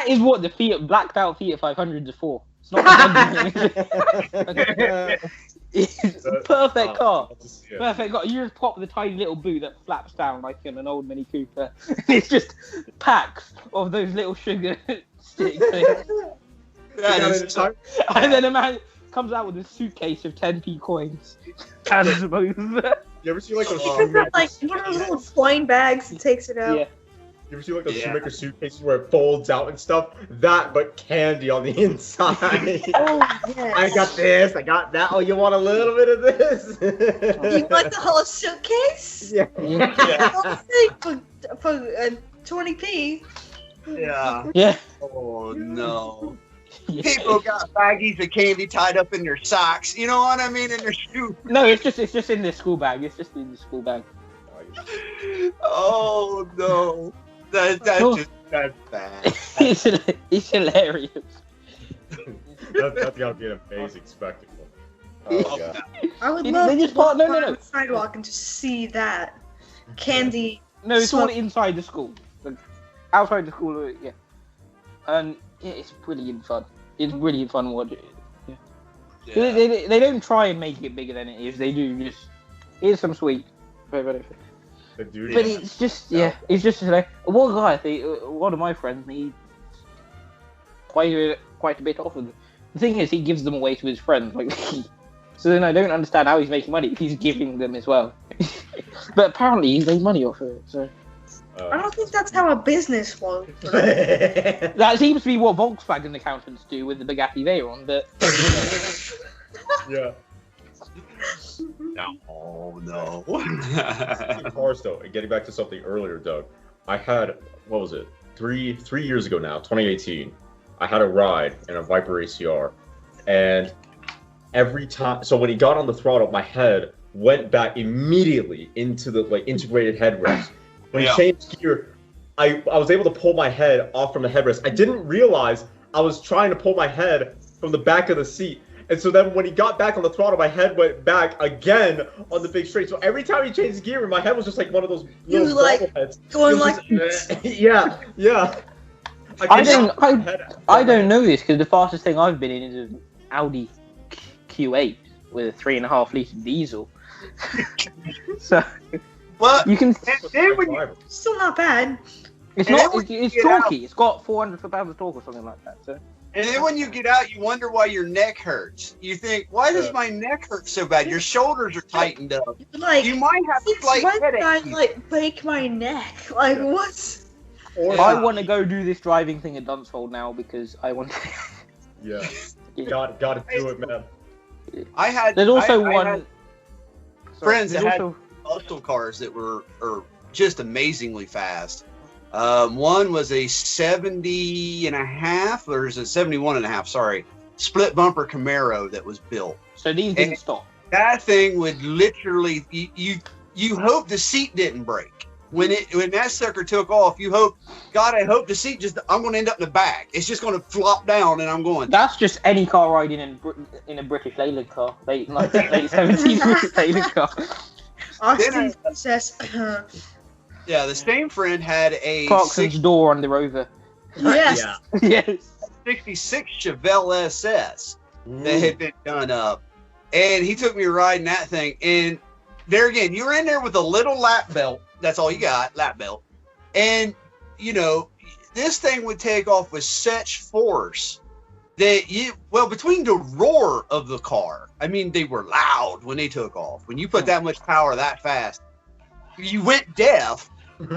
That is what the Fiat blacked out Fiat 500 is for. It's not it's a perfect car. Perfect car. You just pop the tiny little boot that flaps down like in an old Mini Cooper. It's just packs of those little sugar sticks. And then a man comes out with a suitcase of 10p coins. Hands them over. You ever see like those like one of those little coin bags that takes it out? Yeah. You ever see like those shoemaker suitcases where it folds out and stuff? That, but candy on the inside. Oh, yes. I got this, I got that. Oh, you want a little bit of this? You want the whole suitcase? Yeah. For 20p. Yeah. Yeah. Oh no. Yeah. People got baggies of candy tied up in their socks. You know what I mean? In their shoes. No, it's just in the school bag. It's just in the school bag. Oh no. That's bad. It's hilarious. That's gotta be an amazing spectacle. Oh, God. I would They love just to walk no. on the sidewalk and just see that candy. No, it's all inside the school. Like, outside the school, yeah. And yeah, it's brilliant fun. It's brilliant fun watching it. Yeah. They don't try and make it bigger than it is. They do just. Here's some sweet. But it's just it's just like one guy. One of my friends, he quite a bit off of it. The thing is, he gives them away to his friends. Like, so then I don't understand how he's making money if he's giving them as well. But apparently, he made money off of it. So I don't think that's how a business works. that seems to be what Volkswagen accountants do with the Bugatti Veyron. But yeah. No. Cars though, and getting back to something earlier, Doug, I had, what was it, three years ago now, 2018, I had a ride in a Viper ACR, and every time, so when he got on the throttle, my head went back immediately into the like integrated headrest. When he changed gear, I was able to pull my head off from the headrest. I didn't realize I was trying to pull my head from the back of the seat. And so then when he got back on the throttle, my head went back again on the big straight. So every time he changed gear, my head was just like one of those little like heads. going like yeah. I don't know this because the fastest thing I've been in is an Audi Q8 with a 3.5 litre diesel. So well, you can. still not bad. It's not. It's torquey. It's got 400 foot-pounds of torque or something like that. So. And then when you get out, you wonder why your neck hurts. You think, why does my neck hurt so bad? Your shoulders are tightened up. Like, you might have a slight headache. I like break my neck. Like what? I want to go do this driving thing at Dunsfold now because I want to. Yeah. Gotta do it, man. There's also one. Friends that had muscle cars that were just amazingly fast. One was a 70.5, or is it 71.5? Sorry, split bumper Camaro that was built. So these didn't stop. That thing would literally you hope the seat didn't break when that sucker took off. You hope, God, I hope the seat I'm going to end up in the back. It's just going to flop down, and I'm going. That's just any car riding in a British Leyland car, late 70s British Leyland car. Austin says. Yeah, the same friend had a Clarkson's door on the Rover. Yes. Yes. 66 Chevelle SS that had been done up, and he took me riding that thing. And there again, you were in there with a little lap belt. That's all you got, lap belt. And you know, this thing would take off with such force that between the roar of the car, I mean, they were loud when they took off. When you put that much power that fast, you went deaf.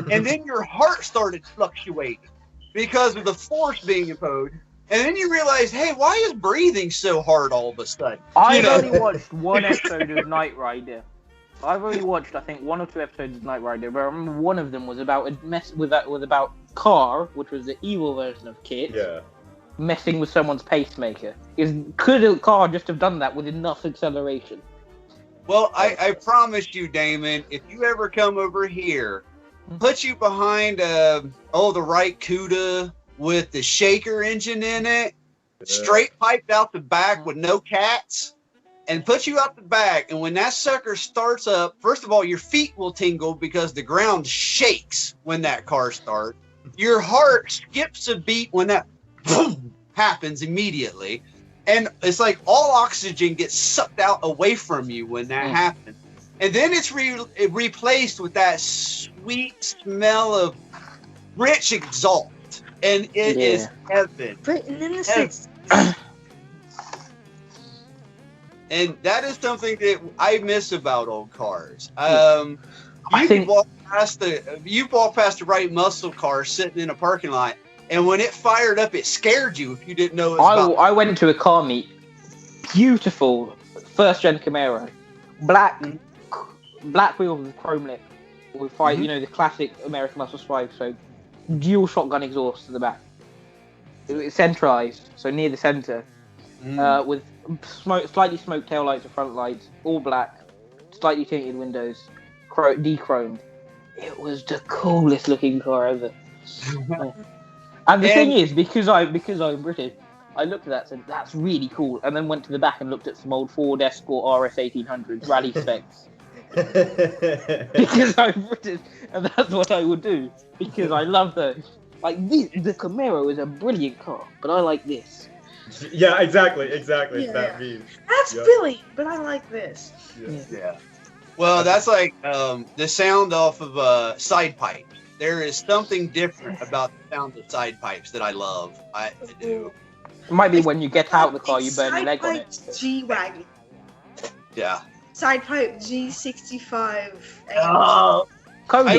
And then your heart started fluctuating because of the force being imposed. And then you realize, hey, why is breathing so hard all of a sudden? I've only watched one episode of Knight Rider. I've only watched, I think, 1 or 2 episodes of Knight Rider, but I remember one of them was about about Car, which was the evil version of Kit, messing with someone's pacemaker. Could a car just have done that with enough acceleration? Well, I promise you, Damon, if you ever come over here, put you behind the right CUDA with the shaker engine in it, straight piped out the back with no cats, and put you out the back. And when that sucker starts up, first of all, your feet will tingle because the ground shakes when that car starts. Your heart skips a beat when that boom, happens immediately. And it's like all oxygen gets sucked out away from you when that happens. And then it's replaced with that sweet smell of rich exhaust. And it is heaven. Written in the 60s. And that is something that I miss about old cars. You walk past the right muscle car sitting in a parking lot, and when it fired up, it scared you if you didn't know it was I went to a car meet. Beautiful first-gen Camaro, black wheels with chrome lip, with five, the classic American Muscle 5. So dual shotgun exhaust to the back. It was centralized, so near the center, with slightly smoked tail lights and front lights, all black, slightly tinted windows, de-chromed. It was the coolest looking car ever. And the thing is, because I'm British, I looked at that and said, that's really cool, and then went to the back and looked at some old Ford Escort RS 1800s rally specs. Because I'm British, and that's what I would do, because I love those. Like, the Camaro is a brilliant car, but I like this. Yeah, exactly. Yeah. That means. That's brilliant, but I like this. Yeah. Well, that's like the sound off of side pipe. There is something different about the sound of side pipes that I love. I do. It might be when you get out of the car, you burn your leg on it. G-Wagon. Yeah. Side pipe G65. Cody,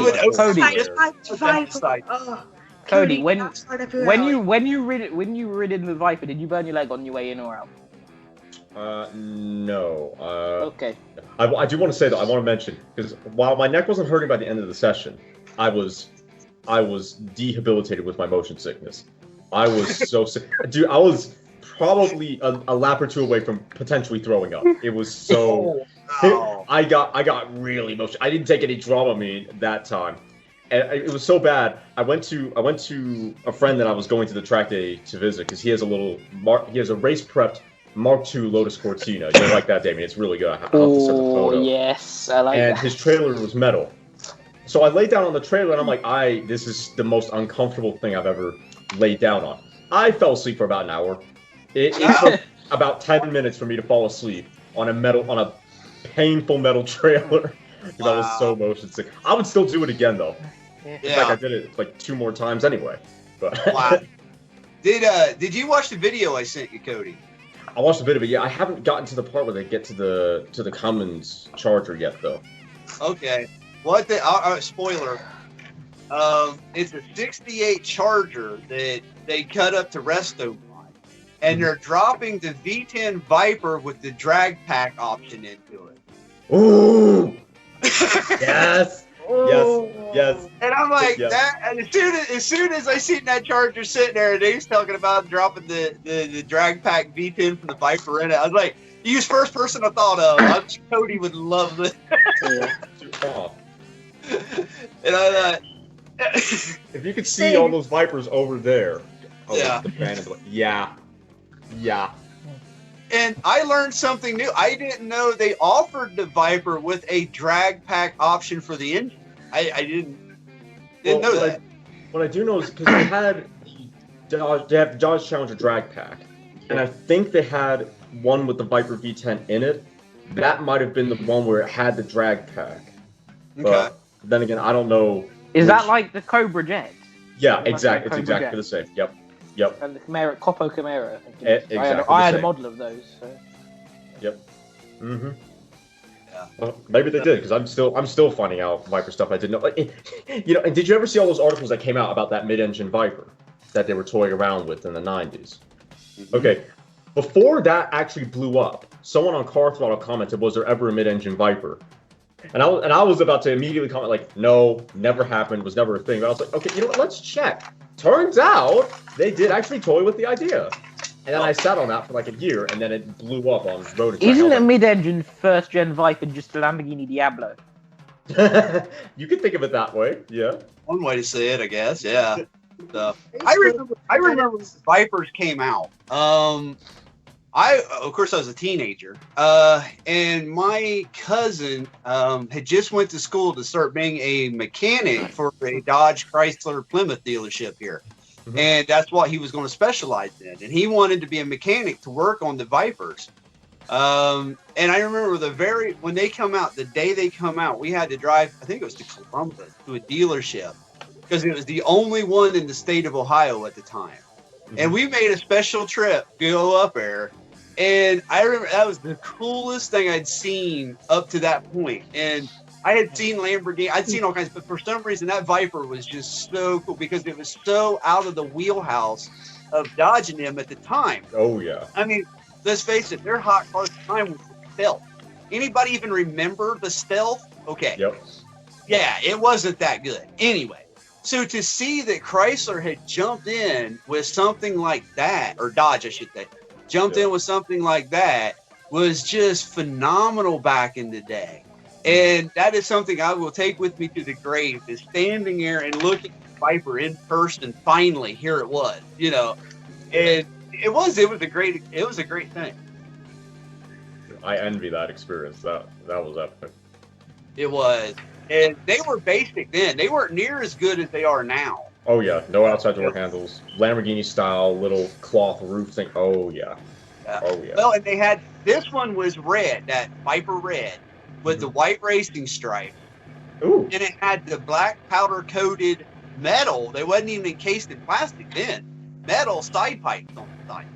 Cody, when you rid in the Viper, did you burn your leg on your way in or out? No. Okay. I do want to say though, I want to mention, because while my neck wasn't hurting by the end of the session, I was debilitated with my motion sickness. I was so sick, dude. I was probably a lap or two away from potentially throwing up. It was so. I got really motion. I didn't take any Dramamine that time, and it was so bad. I went to a friend that I was going to the track day to visit because he has a race prepped Mark II Lotus Cortina. You'll like that, Damien. It's really good. I'll have to send the photo. Yes, I like that. And his trailer was metal. So I laid down on the trailer and I'm like, this is the most uncomfortable thing I've ever laid down on. I fell asleep for about an hour. It took about 10 minutes for me to fall asleep on a painful metal trailer because I was so motion sick. I would still do it again though. In fact, I did it like 2 more times anyway. But wow. Did you watch the video I sent you, Cody? I watched a bit of it. Yeah, I haven't gotten to the part where they get to the Cummins Charger yet though. Okay. Spoiler. It's a 68 Charger that they cut up to resto on, and they're dropping the V10 Viper with the drag pack option into it. Ooh! Yes! Yes. And I'm like, that. And as soon as I seen that Charger sitting there, and he's talking about dropping the drag pack V10 from the Viper in it, I was like, use first person I thought of. I'm sure Cody would love this. And I thought, if you could see all those Vipers over there. Yeah. And I learned something new. I didn't know they offered the Viper with a drag pack option for the engine. I didn't know that. What I do know is because they have the Dodge Challenger drag pack, and I think they had one with the Viper V10 in it. That might have been the one where it had the drag pack. But then again, I don't know. Is that like the Cobra Jet? Yeah, exactly. It's exactly the same. Yep. And the Camaro, Copo Camaro, I think. Exactly. I had a model of those. So. Yep. Mm-hmm. Yeah. Well, maybe they did because I'm still finding out Viper stuff I didn't know. Like, and did you ever see all those articles that came out about that mid-engine Viper that they were toying around with in the 90s? Mm-hmm. Okay. Before that actually blew up, someone on Car Throttle commented, "Was there ever a mid-engine Viper?" And I was about to immediately comment like, "No, never happened. Was never a thing." But I was like, "Okay, you know what? Let's check." Turns out they did actually toy with the idea. And then I sat on that for like a year, and then it blew up on road. Isn't a mid-engine first-gen Viper just a Lamborghini Diablo? You could think of it that way, yeah. One way to say it, I guess, yeah. So, I remember when Vipers came out. Of course, I was a teenager, and my cousin had just went to school to start being a mechanic for a Dodge Chrysler Plymouth dealership here. and that's what he was going to specialize in. And he wanted to be a mechanic to work on the Vipers. And I remember when they come out, the day they come out, we had to drive, I think it was to Columbus, to a dealership, because it was the only one in the state of Ohio at the time. And we made a special trip to go up there. And I remember that was the coolest thing I'd seen up to that point. And I had seen Lamborghini, I'd seen all kinds, but for some reason that Viper was just so cool because it was so out of the wheelhouse of Dodge and them at the time. Oh, yeah. I mean, let's face it, their hot car at the time was stealth. Anybody even remember the stealth? Okay. Yep. Yeah, it wasn't that good. Anyway, so to see that Chrysler had jumped in with something like that, or Dodge, I should say, jumped in with something like that was just phenomenal back in the day. And that is something I will take with me to the grave, is standing there and looking at Viper in person. Finally, here it was, you know, and it was a great thing. I envy that experience. That was epic. It was, and they were basic then. They weren't near as good as they are now. Oh yeah, no outside door handles, Lamborghini style little cloth roof thing. Oh yeah. Oh yeah. Well, and they had, this one was red, that Viper red, with the white racing stripe. Ooh. And it had the black powder coated metal. They wasn't even encased in plastic then. Metal side pipes on the side.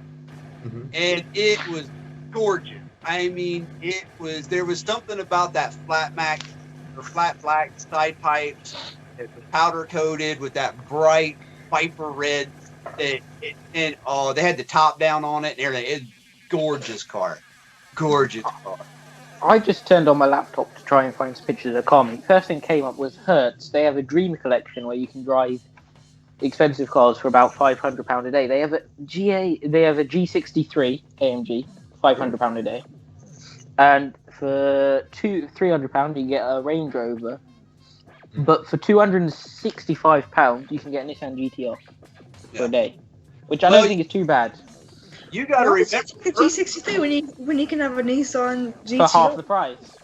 And it was gorgeous. I mean, there was something about that flat black side pipes. It was powder coated with that bright Viper red. They had the top down on it and everything. It's gorgeous car. Gorgeous car. I just turned on my laptop to try and find some pictures of the car. The first thing came up was Hertz. They have a dream collection where you can drive expensive cars for about £500 a day. They have a G63 AMG, £500 a day. And for £300 you get a Range Rover. But for £265 you can get a Nissan GTR for a day, which I don't think is too bad. You got to remember G63 when you can have a Nissan GTR for half the price.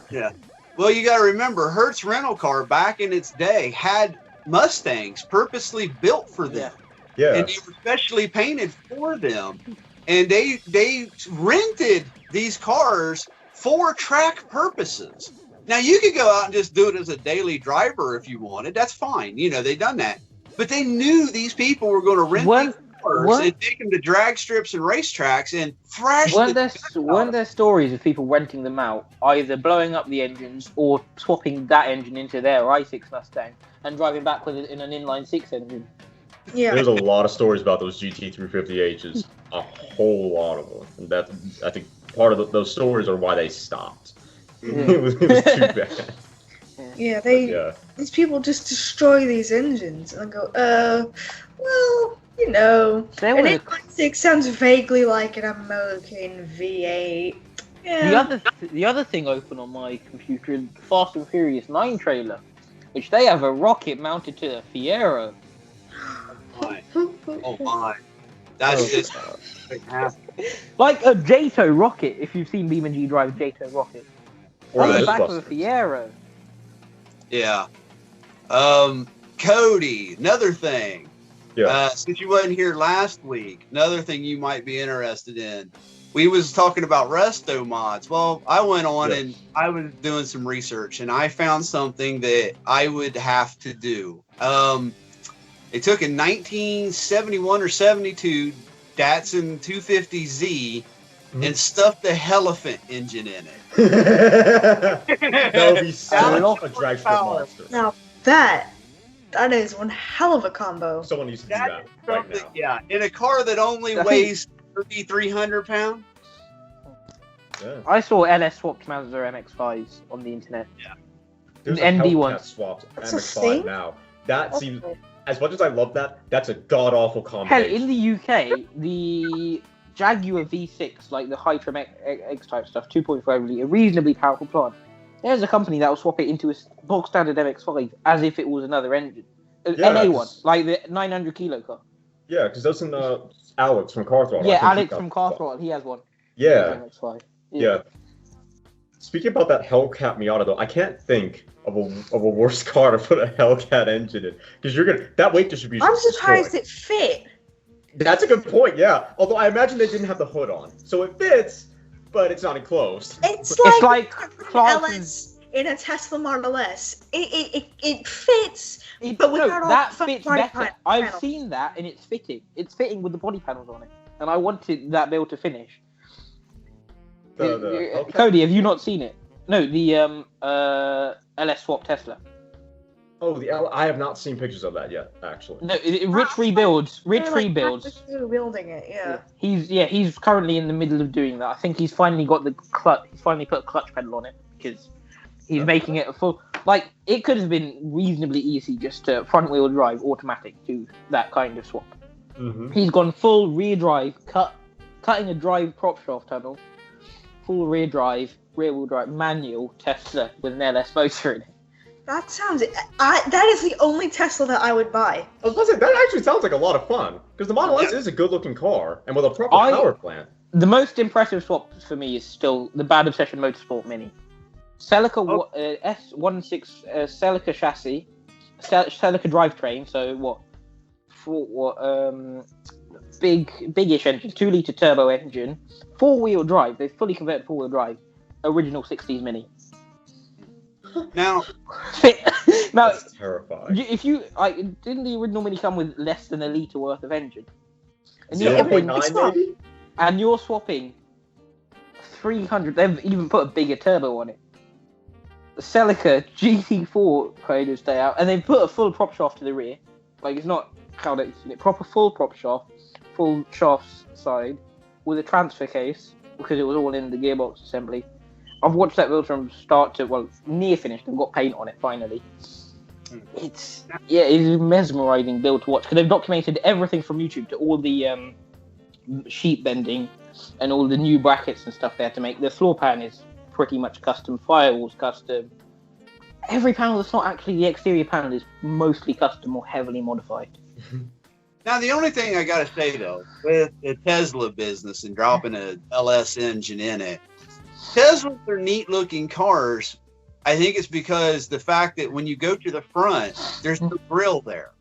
Yeah. Well, you got to remember, Hertz Rental Car back in its day had Mustangs purposely built for them. Yeah. And they were specially painted for them. And they rented these cars for track purposes. Now, you could go out and just do it as a daily driver if you wanted. That's fine. You know, they done that. But they knew these people were going to rent these cars and take them to drag strips and racetracks and thrash Weren't there stories of people renting them out, either blowing up the engines or swapping that engine into their i6 Mustang and driving back with it in an inline-six engine? Yeah. There's a lot of stories about those GT350Hs, a whole lot of them. And I think part of those stories are why they stopped. Yeah. it was too bad. Yeah, these people just destroy these engines and go, well, you know, an 8.6 sounds vaguely like an American V8. Yeah. The other thing open on my computer is the Fast and Furious 9 trailer, which they have a rocket mounted to the Fiero. Oh my. That's just like a Jato rocket, if you've seen Beam and G drive a Jato rocket. Or On the back of a Ghostbusters. Fiero. Yeah. Cody, another thing. Yeah. Since you wasn't here last week, another thing you might be interested in. We was talking about resto mods. Well, I went on and I was doing some research and I found something that I would have to do. It took a 1971 or 72 Datsun 250Z and stuffed the Elephant engine in it. That would be such a drag strip monster. Now that is one hell of a combo. Someone needs to do that right now. Yeah, in a car that only weighs 3,300 pounds. Yeah. I saw LS swapped Mazda MX-5s on the internet. Yeah. There's a ND Hellcat one. swapped That's a MX-5 thing? now. That seems, as much as I love that, that's a god-awful Hell, combination. in the UK, the Jaguar V6, like the Hytrum X-type stuff, 2.5 litre, a reasonably powerful plant. There's a company that will swap it into a bulk standard MX-5 as if it was another engine. NA1, like the 900 kilo car. Yeah, because doesn't Alex from Car Throttle? Yeah, I think Alex from Car Throttle, he has one. Yeah, MX-5. yeah. Speaking about that Hellcat Miata, though, I can't think of a worse car to put a Hellcat engine in, because that weight distribution. I'm surprised it fit. That's a good point, yeah. Although I imagine they didn't have the hood on, so it fits, but it's not enclosed. It's like LS in a Tesla Model S. It fits, but without all that the fits body better. I've seen that, and it's fitting. It's fitting with the body panels on it, and I wanted that build to finish. Cody, have you not seen it? No, the LS swap Tesla. Oh, I have not seen pictures of that yet, actually. No, Rich rebuilds. Rebuilding it, yeah. He's currently in the middle of doing that. I think he's finally got the clutch. He's finally put a clutch pedal on it because he's making it a full. Like, it could have been reasonably easy just to front wheel drive automatic to that kind of swap. Mm-hmm. He's gone full rear drive, cutting a drive prop shaft tunnel, full rear wheel drive, manual Tesla with an LS motor in it. That that is the only Tesla that I would buy. I was gonna say, that actually sounds like a lot of fun, because the Model S is a good-looking car, and with a proper power plant. The most impressive swap for me is still the Bad Obsession Motorsport Mini. Celica S16 Celica chassis, Celica drivetrain, so big-ish engine, 2-litre turbo engine, 4-wheel drive, they fully converted 4-wheel drive, original 60s Mini. Now, that's terrifying. If you didn't the original Mini come with less than a litre worth of engine? And you're swapping 300. They've even put a bigger turbo on it. The Celica GT4 kind of stay out, and they've put a full prop shaft to the rear. Like, it's not how they seen it. Proper full prop shaft, full shaft side with a transfer case because it was all in the gearbox assembly. I've watched that build from start to, near finished. They've got paint on it finally. It's a mesmerizing build to watch because they've documented everything from YouTube to all the sheet bending and all the new brackets and stuff they had to make. The floor pan is pretty much custom, firewalls custom. Every panel that's not actually the exterior panel is mostly custom or heavily modified. Now, the only thing I gotta say though, with the Tesla business and dropping a LS engine in it, Teslas are neat-looking cars. I think it's because the fact that when you go to the front, there's no grill there.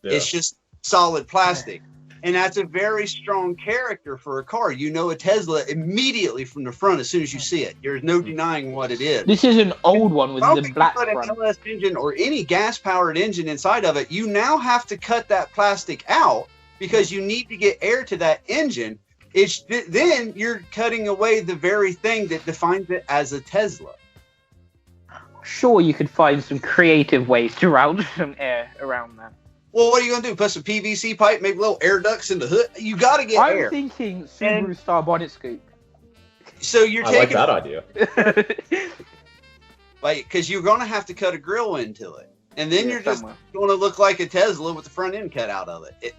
Yeah. It's just solid plastic. And that's a very strong character for a car. You know a Tesla immediately from the front as soon as you see it. There's no denying what it is. This is an old one with the black front. Put an LS engine or any gas-powered engine inside of it, you now have to cut that plastic out because you need to get air to that engine. Then you're cutting away the very thing that defines it as a Tesla. Sure, you could find some creative ways to route some air around that. Well, what are you going to do? Put some PVC pipe, make little air ducts in the hood? You got to get air. I'm thinking Subaru Star bonnet scoop. So you're taking... I like that idea. Because you're going to have to cut a grill into it. And then you're just going to look like a Tesla with the front end cut out of it.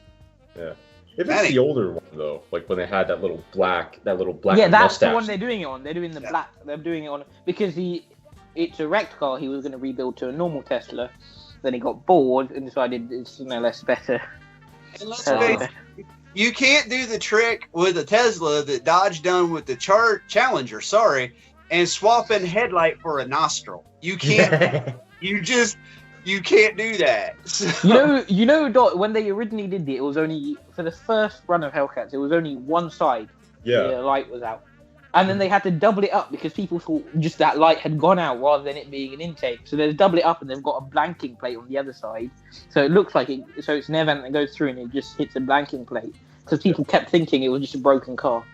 Yeah. If it's the older one though, like when they had that little black Yeah, that's mustache. the one they're doing it on. They're doing the black. They're doing it on because it's a wrecked car. He was going to rebuild to a normal Tesla. Then he got bored and decided it's no less better. And let's face it, you can't do the trick with a Tesla that Dodge done with the Challenger. And swapping headlight for a nostril. You can't. You can't do that. So. You know, when they originally did it was only for the first run of Hellcats. It was only one side. The light was out, and then they had to double it up because people thought just that light had gone out rather than it being an intake. So they double it up, and they've got a blanking plate on the other side, so it looks like it. So it's an event that goes through, and it just hits a blanking plate because people kept thinking it was just a broken car.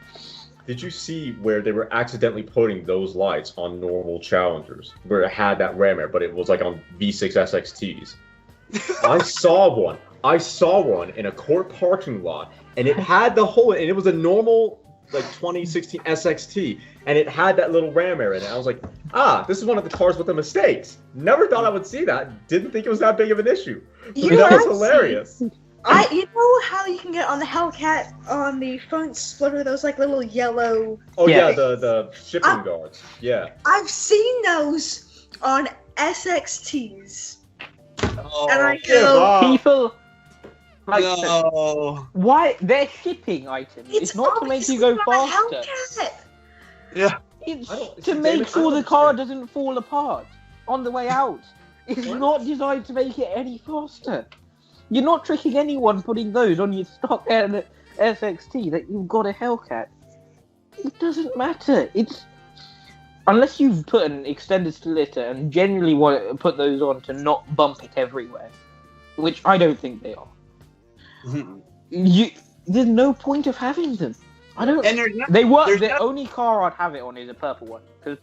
Did you see where they were accidentally putting those lights on normal Challengers, where it had that ram air, but it was like on V6 SXTs? I saw one in a court parking lot, and it had the whole, and it was a normal like 2016 SXT, and it had that little ram air in it. I was like, this is one of the cars with the mistakes. Never thought I would see that. Didn't think it was that big of an issue. That was hilarious. You know how you can get on the Hellcat on the front splitter those like little yellow. Oh yeah, the shipping guards. Yeah. I've seen those on SXTs. Oh, and I go, people like no. Why they're shipping items? It's not to make you go faster. Yeah. It's to make sure the car doesn't fall apart on the way out. It's not designed to make it any faster. You're not tricking anyone putting those on your stock SXT that you've got a Hellcat. It doesn't matter. It's unless you've put an extended splitter and genuinely want to put those on to not bump it everywhere, which I don't think they are. There's no point of having them. I don't. And the only car I'd have it on is a purple one because